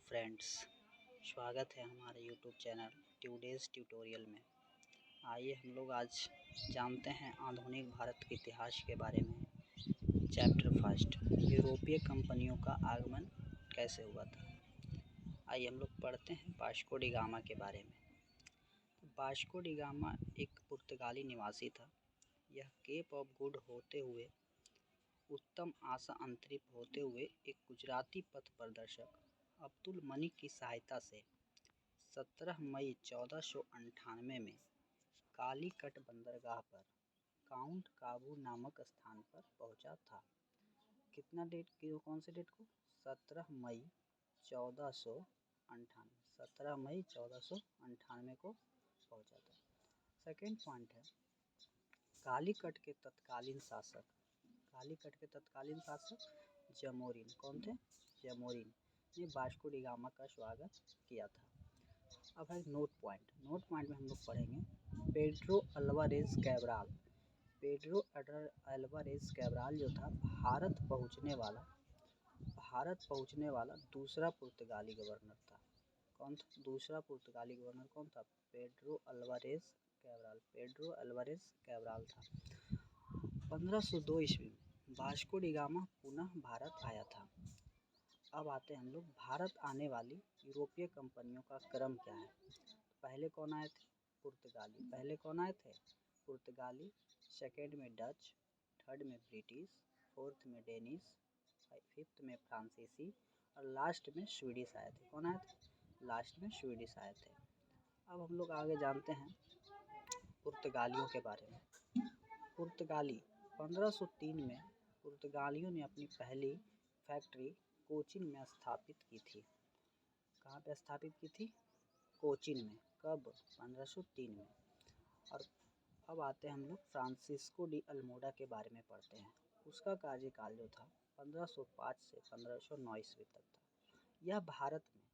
Friends, स्वागत है हमारे यूट्यूब चैनल टुडेज़ ट्यूटोरियल में। आइए हम लोग आज जानते हैं आधुनिक भारत के इतिहास के बारे में। चैप्टर फर्स्ट, यूरोपीय कंपनियों का आगमन कैसे हुआ था। आइए हम लोग पढ़ते हैं वास्को डी गामा के बारे में। वास्को डी गामा एक पुर्तगाली निवासी था। यह केप ऑफ गुड होते हुए उत्तम आशा अंतरिप होते हुए एक गुजराती पथ प्रदर्शक अब्दुल मनी की सहायता से 17 मई 1498 में कालीकट बंदरगाह पर काउंट काबू नामक स्थान पर पहुंचा था। कितना डेट की, कौन से डेट को? 17 मई 1498, 17 मई 1498 को पहुंचा था। सेकेंड पॉइंट है कालीकट के तत्कालीन शासक जमोरिन। कौन थे? जमोरिन ने वास्को डी गामा का स्वागत किया था। अब है नोट पॉइंट में हम लोग पढ़ेंगे पेड्रो अल्वारेज कैब्राल जो था भारत पहुंचने वाला दूसरा पुर्तगाली गवर्नर था। कौन था दूसरा पुर्तगाली गवर्नर? कौन था? पेड्रो अल्वारेज कैब्राल था। 1502 ईस्वी में वास्को डी गामा पुनः भारत आया था। अब आते हैं हम लोग भारत आने वाली यूरोपीय कंपनियों का क्रम क्या है। पहले कौन आए थे? पुर्तगाली। सेकेंड में डच, थर्ड में ब्रिटिश, फोर्थ में डेनिश, फिफ्थ में फ्रांसीसी और लास्ट में स्वीडिश आए थे। कौन आए थे? लास्ट में स्वीडिश आए थे। अब हम लोग आगे जानते हैं पुर्तगालियों के बारे में। पुर्तगाली 1503 में पुर्तगालियों ने अपनी पहली फैक्ट्री कोचिन में स्थापित की थी। कहाँ पे स्थापित की थी? कोचिन में। कब? 1503 में। और अब आते हैं हम लोग फ्रांसिस्को डी अल्मोडा के बारे में पढ़ते हैं। उसका कार्यकाल जो था 1505 से 1509 ईस्वी तक था। यह भारत में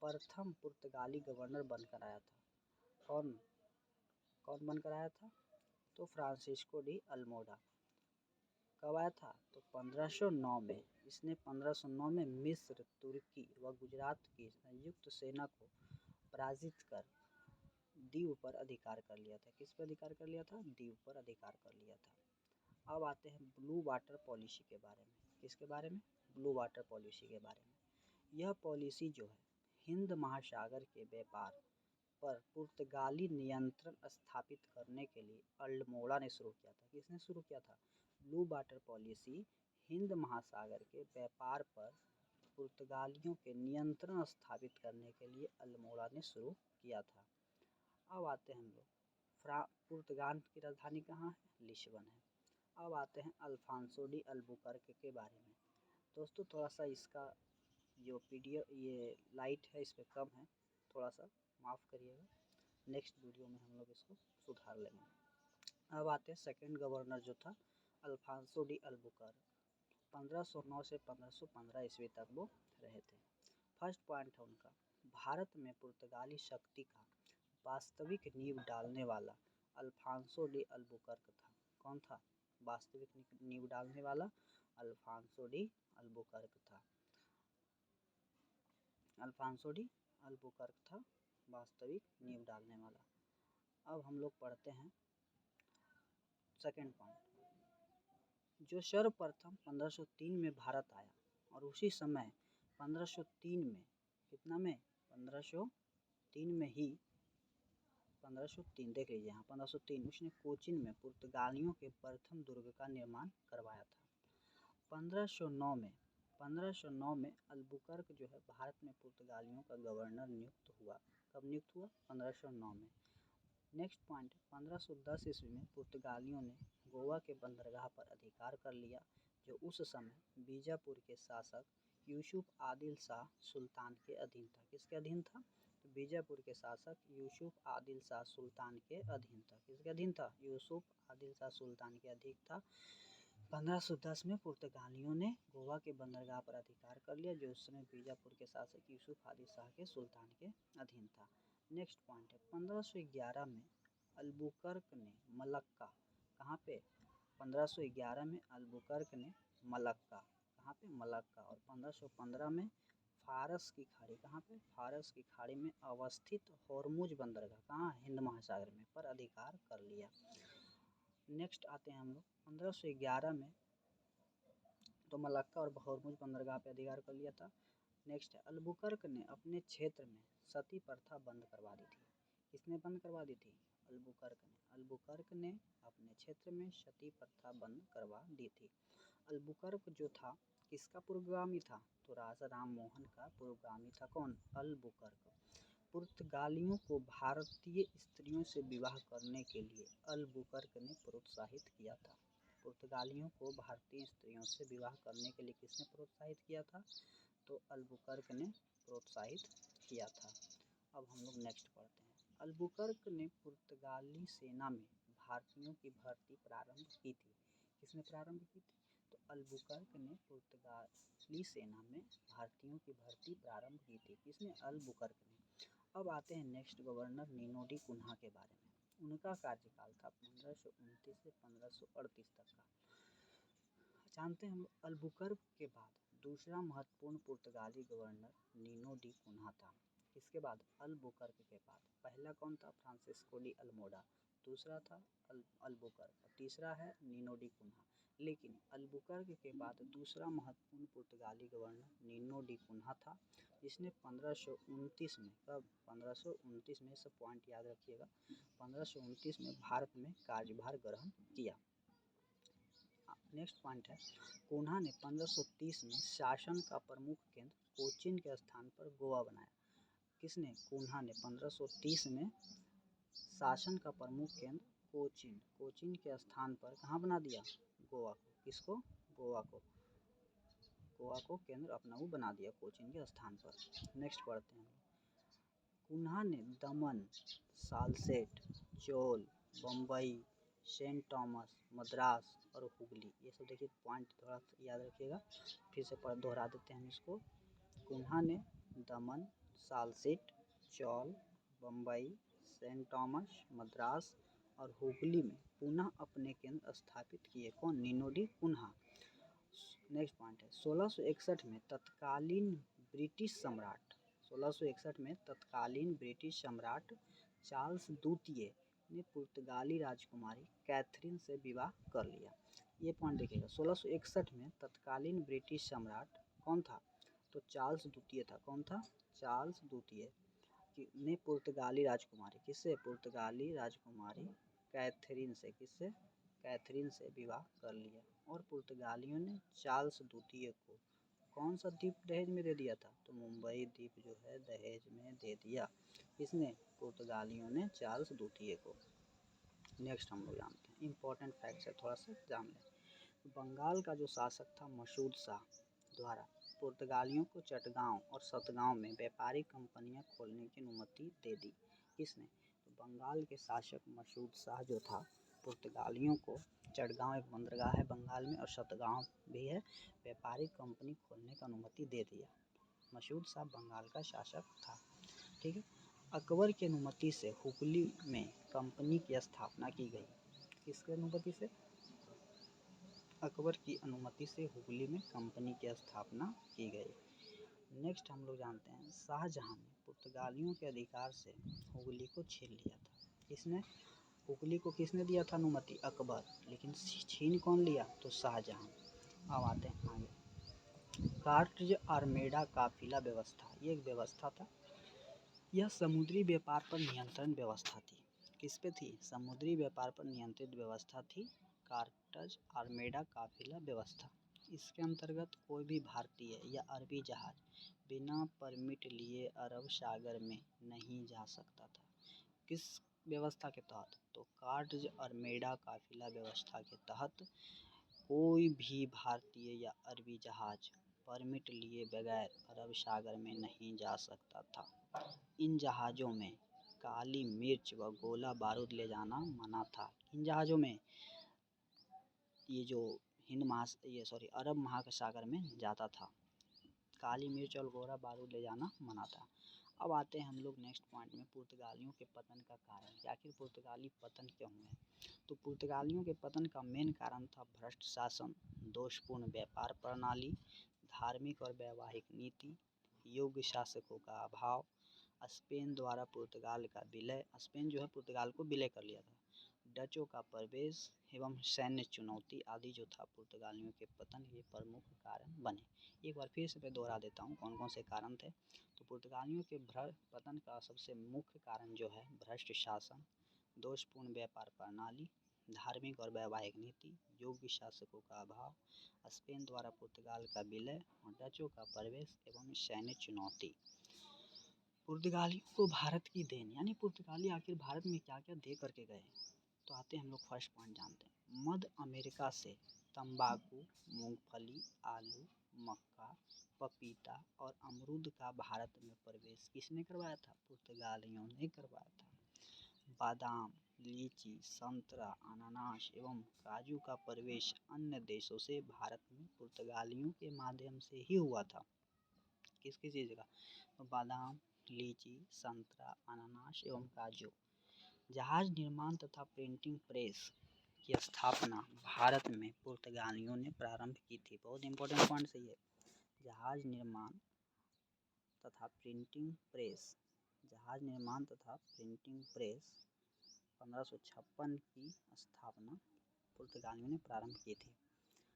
प्रथम पुर्तगाली गवर्नर बनकर आया था। कौन बनकर आया था? तो फ्रांसिस्को डी अल्मोडा। कब आया था? तो 1509 में। इसने 1509 में मिस्र, तुर्की व गुजरात की संयुक्त सेना को पराजित कर दीव पर अधिकार कर लिया था। किस पर अधिकार कर लिया था? दीव पर अधिकार कर लिया था। अब आते हैं ब्लू वाटर पॉलिसी के बारे में। किसके बारे में? ब्लू वाटर पॉलिसी के बारे में। यह पॉलिसी जो है हिंद महासागर के व्यापार पर पुर्तगाली नियंत्रण स्थापित करने के लिए अल्मोड़ा ने शुरू किया था। किसने शुरू किया था? ब्लू वाटर पॉलिसी हिंद महासागर के व्यापार पर पुर्तगालियों के नियंत्रण स्थापित करने के लिए अल्मोड़ा ने शुरू किया था। अब आते हैं हम लोग पुर्तगाल की राजधानी कहाँ है? लिस्बन है। अब आते हैं अल्फांसो डी अल्बुकर्क के बारे में। दोस्तों थोड़ा सा इसका जो ये लाइट है इस पर कम है, थोड़ा सा माफ़ करिएगा। नेक्स्ट वीडियो में हम लोग इसको सुधार लेंगे। अब आते हैं सेकंड गवर्नर जो था अल्फांसो डी अल्बुकर्क। 1509 से 1515 ईस्वी तक वो रहे थे। फर्स्ट पॉइंट है उनका भारत में पुर्तगाली शक्ति का वास्तविक नींव डालने वाला अल्फांसो डी अल्बुकर्क था। कौन था? वास्तविक नींव डालने वाला अल्फांसो डी अल्बुकर्क था। वास्तविक नींव डालने वाला। अब हम लोग पढ़ते हैं सेकेंड पॉइंट जो सर्वप्रथम 1503 में भारत आया और उसी समय 1503 में कितना में? 1503 में ही 1503 देख लीजिए यहाँ 1503 उसने कोचिन में पुर्तगालियों के प्रथम दुर्ग का निर्माण करवाया था। 1509 में अल्बुकर्क जो है भारत में पुर्तगालियों का गवर्नर नियुक्त हुआ। कब नियुक्त हुआ? 1509 में। नेक्स्ट पॉइंट 1510 ईस्वी में पुर्तगालियों ने गोवा के बंदरगाह पर अधिकार कर लिया जो उस समय बीजापुर के शासक यूसुफ आदिल शाह सुल्तान के अधीन था। किसके अधीन था? तो बीजापुर के शासक यूसुफ आदिल शाह सुल्तान के अधीन था। किसके अधीन था? यूसुफ आदिल शाह सुल्तान के अधीन था। 1510 में पुर्तगालियों ने गोवा के बंदरगाह पर अधिकार कर लिया जो उस समय बीजापुर के शासक यूसुफ आदिल शाह के सुल्तान के अधीन था। नेक्स्ट पॉइंट है 1511 में अल्बुकर्क ने मलक्का। कहाँ पे? 1511 में अल्बुकर्क ने मलक्का। कहाँ पे? मलक्का। और 1515 में फारस की खाड़ी, कहाँ पे? फारस की खाड़ी में अवस्थित होर्मुज बंदरगाह, कहाँ? हिंद महासागर में, पर अधिकार कर लिया। नेक्स्ट आते हैं हम लोग 1511 में, तो मलक्का और होर्मुज बंदरगाह पे अधिकार कर लिया था। नेक्स्ट है अलबुकर्क ने अपने क्षेत्र में सती प्रथा बंद करवा दी थी। किसने बंद करवा दी थी? अल्बुकर्क ने अपने क्षेत्र में सती प्रथा बंद करवा दी थी। अल्बुकर्क जो था किसका पूर्वगामी था? तो राजा राम मोहन का पूर्वगामी था। कौन? अल्बुकर्क। पुर्तगालियों को भारतीय स्त्रियों से विवाह करने के लिए अल्बुकर्क ने प्रोत्साहित किया था। पुर्तगालियों को भारतीय स्त्रियों से विवाह करने के लिए किसने प्रोत्साहित किया था? तो अल्बुकर्क ने प्रोत्साहित किया था। अब हम लोग नेक्स्ट पढ़ते हैं। अल्बुकर्क ने पुर्तगाली सेना में भारतीयों की भर्ती प्रारंभ की थी। किसने प्रारंभ की थी? तो अल्बुकर्क ने पुर्तगाली सेना में भारतीयों की भर्ती प्रारंभ की थी। किसने? अल्बुकर्क ने। अब आते हैं next governor Nino de Cunha के बारे में। उनका कार्यकाल था 1529 से 1538 तक का। जानते हैं हम अल्बुकर्क के बाद दूसरा महत्वपूर्ण पुर्तगाली गवर्नर नीनो डी कुन्हा था। किसके बाद? अल्बुकर्क के बाद। पहला कौन था? फ्रांसिस्को डी अल्मोडा, दूसरा था अल्बुकर्क, तीसरा है नीनो डी कुन्हा। लेकिन अल्बुकर्क के बाद दूसरा महत्वपूर्ण पुर्तगाली गवर्नर नीनो डी कुन्हा था, जिसने 1529 में, कब? 1529 में, सब पॉइंट याद रखिएगा, 1529 में भारत में कार्यभार ग्रहण किया। नेक्स्ट पॉइंट है कुन्हा ने 1530 में शासन का प्रमुख केंद्र कोचीन के स्थान पर गोवा बनाया। किसने? कुन्हा ने 1530 में शासन का प्रमुख केंद्र कोचीन के स्थान पर कहाँ बना दिया? गोवा को। किसको? गोवा को केंद्र अपना वो बना दिया कोचीन के स्थान पर। नेक्स्ट पढ़ते हैं। कुन्हा ने दमन, सालसेट, चोल, बम्बई, सेंट थॉमस, मद्रास और हुगली, ये सब देखिए पॉइंट थोड़ा याद रखिएगा, फिर से दोहरा देते हैं हम इसको। कुन्हा ने दमन, सालसेट, चोल, बम्बई, सेंट थॉमस, मद्रास और हुगली में पुनः अपने केंद्र स्थापित किए। कौन? Nino de Cunha. Next point है 1661 में तत्कालीन ब्रिटिश सम्राट चार्ल्स द्वितीय ने पुर्तगाली राजकुमारी कैथरीन से विवाह कर लिया। ये पॉइंट देखिएगा, 1661 में तत्कालीन ब्रिटिश सम्राट कौन था? तो चार्ल्स द्वितीय था। कौन था? चार्ल्स द्वितीय ने पुर्तगाली राजकुमारी, किससे? पुर्तगाली राजकुमारी कैथरीन से, किससे? कैथरीन से विवाह कर लिया। और पुर्तगालियों ने चार्ल्स द्वितीय को कौन सा द्वीप दहेज में दे दिया था? तो मुंबई द्वीप जो है दहेज में दे दिया। किसने? पुर्तगालियों ने चार्ल्स द्वितीय को। नेक्स्ट हम लोग जानते हैं, इंपॉर्टेंट फैक्ट्स है, थोड़ा सा जान लें। बंगाल का जो शासक था मसूद शाह द्वारा पुर्तगालियों को चटगांव और सतगांव में व्यापारिक कंपनियां खोलने की अनुमति दे दी। किसने? तो बंगाल के शासक मसूद शाह जो था पुर्तगालियों को, चटगांव एक बंदरगाह है बंगाल में और सतगांव भी है, व्यापारिक कंपनी खोलने की अनुमति दे दिया। मसूद शाह बंगाल का शासक था। ठीक है। अकबर की अनुमति से हुगली में कंपनी की स्थापना की गई। किसकी अनुमति से? अकबर की अनुमति से हुगली में कंपनी की स्थापना की गई। नेक्स्ट हम लोग जानते हैं शाहजहां ने पुर्तगालियों के अधिकार से हुगली को छीन लिया था। किसने? हुगली को किसने दिया था अनुमति? अकबर। लेकिन छीन कौन लिया? तो शाहजहां। अब आते हैं आगे। कार्टज आर्मेडा काफिला व्यवस्था, ये एक व्यवस्था था, यह समुद्री व्यापार पर नियंत्रण व्यवस्था थी। किस पे थी? समुद्री व्यापार पर नियंत्रित व्यवस्था थी कार्टज आर्मेडा काफिला व्यवस्था। इसके अंतर्गत कोई भी भारतीय या अरबी जहाज बिना परमिट लिए अरब सागर में नहीं जा सकता था। किस व्यवस्था के तहत? तो कार्टज आर्मेडा काफिला व्यवस्था के तहत कोई भी भारतीय या अरबी जहाज परमिट लिए बगैर अरब सागर में नहीं जा सकता था। इन जहाज़ों में काली मिर्च व गोला बारूद ले जाना मना था। इन जहाज़ों में ये जो अरब महासागर में जाता था, काली मिर्च और गोला बारूद ले जाना मना था। अब आते हैं हम लोग नेक्स्ट पॉइंट में, पुर्तगालियों के पतन का कारण। आखिर पुर्तगाली पतन क्यों हुए? तो पुर्तगालियों के पतन का मेन कारण था भ्रष्ट शासन, दोषपूर्ण व्यापार प्रणाली, धार्मिक और वैवाहिक नीति, योग्य शासकों का अभाव, स्पेन द्वारा पुर्तगाल का विलय, स्पेन जो है पुर्तगाल को विलय कर लिया था, डचों का प्रवेश एवं सैन्य चुनौती आदि जो था पुर्तगालियों के पतन ये प्रमुख कारण बने। एक बार फिर से मैं दोहरा देता हूँ कौन कौन से कारण थे। तो पुर्तगालियों के पतन का सबसे मुख्य कारण जो है भ्रष्ट शासन, दोषपूर्ण व्यापार प्रणाली, धार्मिक और वैवाहिक नीति, योग्य शासकों का अभाव, स्पेन द्वारा पुर्तगाल का विलय और डचों का प्रवेश एवं सैन्य चुनौती। पुर्तगालियों को भारत की देन, यानी पुर्तगाली आखिर भारत में क्या क्या दे करके गए। तो आते हैं हम लोग फर्स्ट पॉइंट जानते हैं। मध्य अमेरिका से तंबाकू, मूंगफली, आलू, मक्का, पपीता और अमरूद का भारत में प्रवेश किसने करवाया था? पुर्तगालियों ने करवाया था। बादाम, लीची, संतरा, अनानास एवं काजू का प्रवेश अन्य देशों से भारत में पुर्तगालियों के माध्यम से ही हुआ था। किस किस चीज़ का? तो बादाम, लीची, संतरा, अनानास एवं काजू। जहाज निर्माण तथा प्रिंटिंग प्रेस की स्थापना भारत में पुर्तगालियों ने प्रारंभ की थी। बहुत इंपॉर्टेंट पॉइंट सही है। जहाज निर्माण तथा प्रिंटिंग प्रेस, जहाज निर्माण तथा प्रिंटिंग प्रेस 1556 की स्थापना पुर्तगालियों ने प्रारंभ की थी।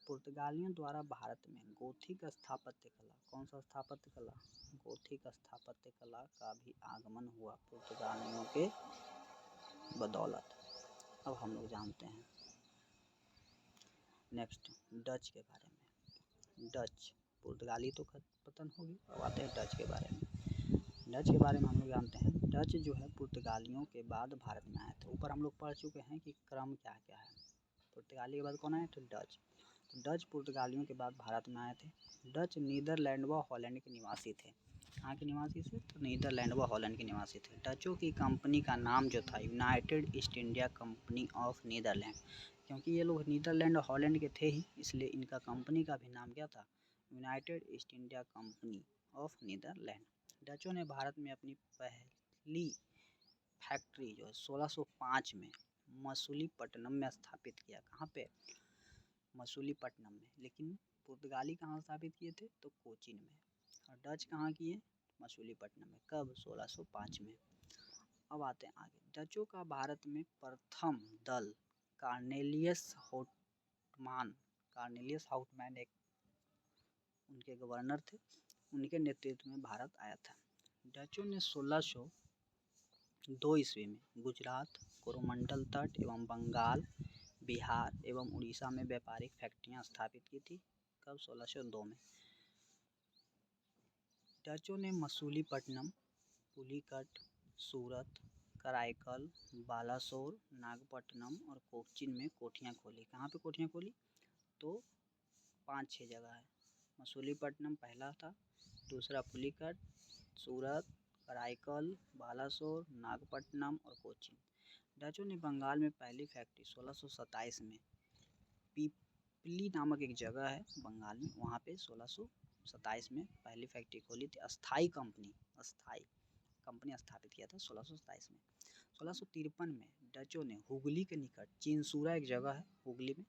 पुर्तगालियों द्वारा भारत में गोथिक स्थापत्य कला, कौन सा स्थापत्य कला? गोथिक स्थापत्य कला का भी आगमन हुआ पुर्तगालियों के बदौलत। अब हम लोग जानते हैं नेक्स्ट डच के बारे में। डच, पुर्तगाली तो पतन होगी, अब आते हैं डच के बारे में। डच के बारे में हम लोग जानते हैं, डच जो है पुर्तगालियों के बाद भारत में आए थे। ऊपर हम लोग पढ़ चुके हैं कि क्रम क्या क्या है। पुर्तगाली के बाद कौन आए थे? डच। तो डच पुर्तगालियों के बाद भारत में आए थे। डच नीदरलैंड व हॉलैंड के निवासी थे। कहाँ के निवासी थे? तो नीदरलैंड व हॉलैंड के निवासी थे। डचों की कंपनी का नाम जो था United East India Company of Netherland, क्योंकि ये लोग नीदरलैंड और हॉलैंड के थे ही, इसलिए इनका कंपनी का भी नाम क्या था? United East India Company of Netherland. डचों ने भारत में अपनी पहली फैक्ट्री जो है 1605 में मसूलीपट्टनम में स्थापित किया। कहाँ पे? मसूलीपट्टनम में। लेकिन पुर्तगाली कहाँ स्थापित किए थे? तो कोचीन में। और डच कहाँ किए? मसूलीपट्टनम में। कब? 1605 में। अब आते हैं आगे। डचों का भारत में प्रथम दल कार्नेलियस हाउटमैन एक उनके गवर्नर थे, उनके नेतृत्व में भारत आया था। डचों ने 1602 ईस्वी में गुजरात, कोरोमंडल तट एवं बंगाल, बिहार एवं उड़ीसा में व्यापारिक फैक्ट्रियां स्थापित की थी। कब? 1602 में। डचों ने मसूलीपट्टनम, पुलिकट, सूरत, कराईकल, बालासोर, नागपट्टनम और कोच्चिन में कोठियाँ खोली। कहाँ पे कोठियाँ खोली? तो 5-6 जगह है। मसूलीपट्टनम पहला था, दूसरा पुलिकट, सूरत, कराईकल, बालासोर, नागपट्टनम और कोच्चिन। डचों ने बंगाल में पहली फैक्ट्री 1627 में पीपली नामक एक जगह है बंगाल में, वहाँ पे 1627 में पहली फैक्ट्री खोली थी। अस्थाई कंपनी स्थापित किया था 1627 में। 1653 में डचों ने हुगली के निकट चिंसूरा एक जगह है हुगली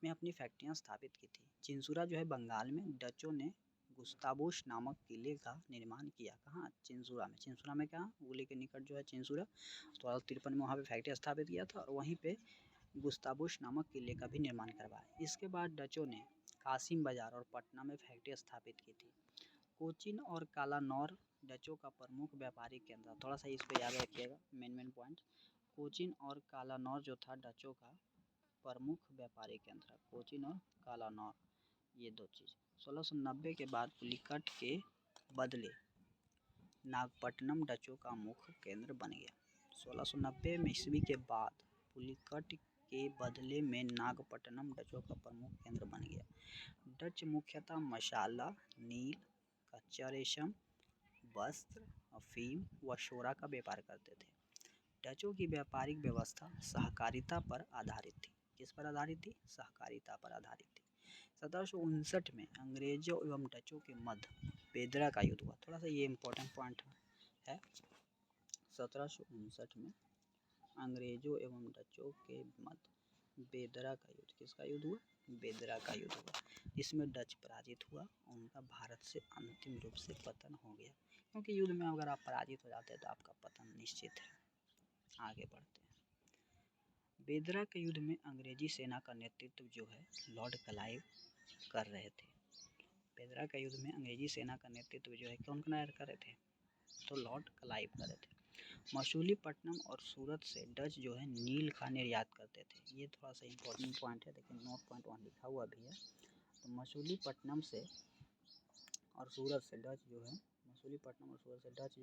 में अपनी फैक्ट्रियां स्थापित की थी। चिंसूरा जो है बंगाल में, डचों ने गुस्तावोस नामक किले का निर्माण किया। कहाँ? चिंसूरा में। चिंसूरा में क्या? हुगली के निकट जो है चिंसूरा। 1653 में वहाँ पे फैक्ट्री स्थापित किया था और वहीं पे गुस्तावोस नामक किले का भी निर्माण करवाया। इसके बाद डचों ने कासिम बाजार और पटना में फैक्ट्री स्थापित की थी। कोचीन और कालानौर डचों का प्रमुख व्यापारिक केंद्र। थोड़ा सा इस पर याद रखिएगा मेन पॉइंट। कोचीन और कालानौर जो था डचों का प्रमुख व्यापारिक केंद्र। कोचीन और कालानौर, ये दो चीज़। 1690 के बाद पुलिकट के बदले नागपट्टनम डचों का मुख्य केंद्र बन गया। 1690 में ईस्वी के बाद पुलिकट के बदले में नागपट्टनम डचों का प्रमुख केंद्र बन गया। डच मुख्यतः मसाला, नील, कच्चा रेशम, वस्त्र, अफीम व शोरा का व्यापार करते थे। डचों की व्यापारिक व्यवस्था सहकारिता पर आधारित थी। किस पर आधारित थी? सहकारिता पर आधारित थी। 1759 में अंग्रेजों एवं डचों के मध्य बेदरा का युद्ध हुआ। थोड़ा सा ये इम्पोर्टेंट पॉइंट है। 1759 में अंग्रेजों एवं डचों के मध्य बेदरा का युद्ध, किसका युद्ध हुआ? बेदरा का युद्ध हुआ, जिसमें डच पराजित हुआ और उनका भारत से अंतिम रूप से पतन हो गया, क्योंकि युद्ध में अगर आप पराजित हो जाते हैं तो आपका पतन निश्चित है। आगे बढ़ते हैं। बेदरा के युद्ध में अंग्रेजी सेना का नेतृत्व जो है लॉर्ड क्लाइव कर रहे थे। बेदरा के युद्ध में अंग्रेजी सेना का नेतृत्व जो है कौन कर रहे थे, तो लॉर्ड क्लाइव कर रहे थे। मछलीपट्टनम और सूरत से डच जो है नील का निर्यात करते थे। ये थोड़ा सा इम्पोर्टेंट पॉइंट है, लेकिन नोट पॉइंट वहाँ लिखा हुआ भी है। तो मछलीपट्टनम से और सूरत से डच जो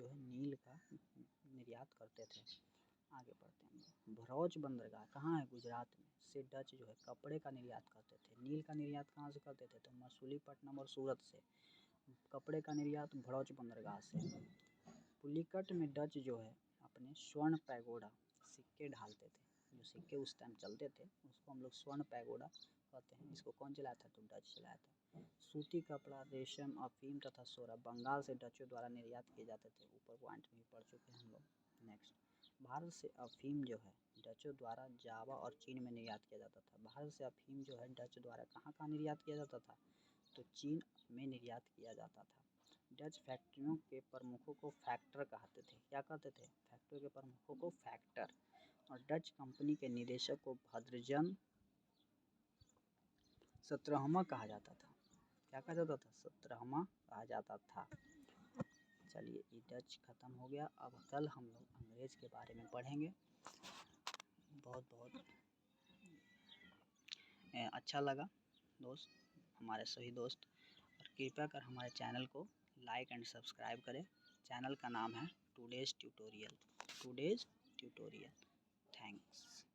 है नील का निर्यात करते थे। आगे बढ़ते हैं। भरौच बंदरगाह कहाँ है, गुजरात में, से डच जो है कपड़े का निर्यात करते थे। नील का निर्यात कहाँ से करते थे, तो मछलीपट्टनम और सूरत से। कपड़े का निर्यात भरौच बंदरगाह से। पुलिकट में डच जो है अपने स्वर्ण पैगोडा सिक्के ढालते थे। जो सिक्के उस टाइम चलते थे उसको हम लोग स्वर्ण पैगोडा कहते हैं। इसको कौन चलाया था, तो डच चलाया था। सूती कपड़ा, रेशम, अफीम तथा सोरा बंगाल से डचों द्वारा निर्यात किए जाते थे। ऊपर पॉइंट में पढ़ चुके हैं हम लोग। नेक्स्ट, भारत से अफीम जो है डचों द्वारा जावा और चीन में निर्यात किया जाता था। भारत से अफीम जो है डच द्वारा कहाँ निर्यात किया जाता था, तो चीन में निर्यात किया जाता था। डच फैक्ट्रियों के प्रमुखों को फैक्टर कहते थे। क्या कहते थे, फैक्ट्रियों के प्रमुखों को फैक्टर। और डच कंपनी के निदेशक को भद्रजन 17वां कहा जाता था। क्या कहा जाता था, 17वां कहा जाता था। चलिए, ये डच खत्म हो गया। अब कल हम लोग अंग्रेज़ के बारे में पढ़ेंगे। बहुत बहुत अच्छा लगा दोस्त, हमारे सभी दोस्त, और कृपया कर हमारे चैनल को लाइक एंड सब्सक्राइब करें। चैनल का नाम है टुडेज़ ट्यूटोरियल। थैंक्स।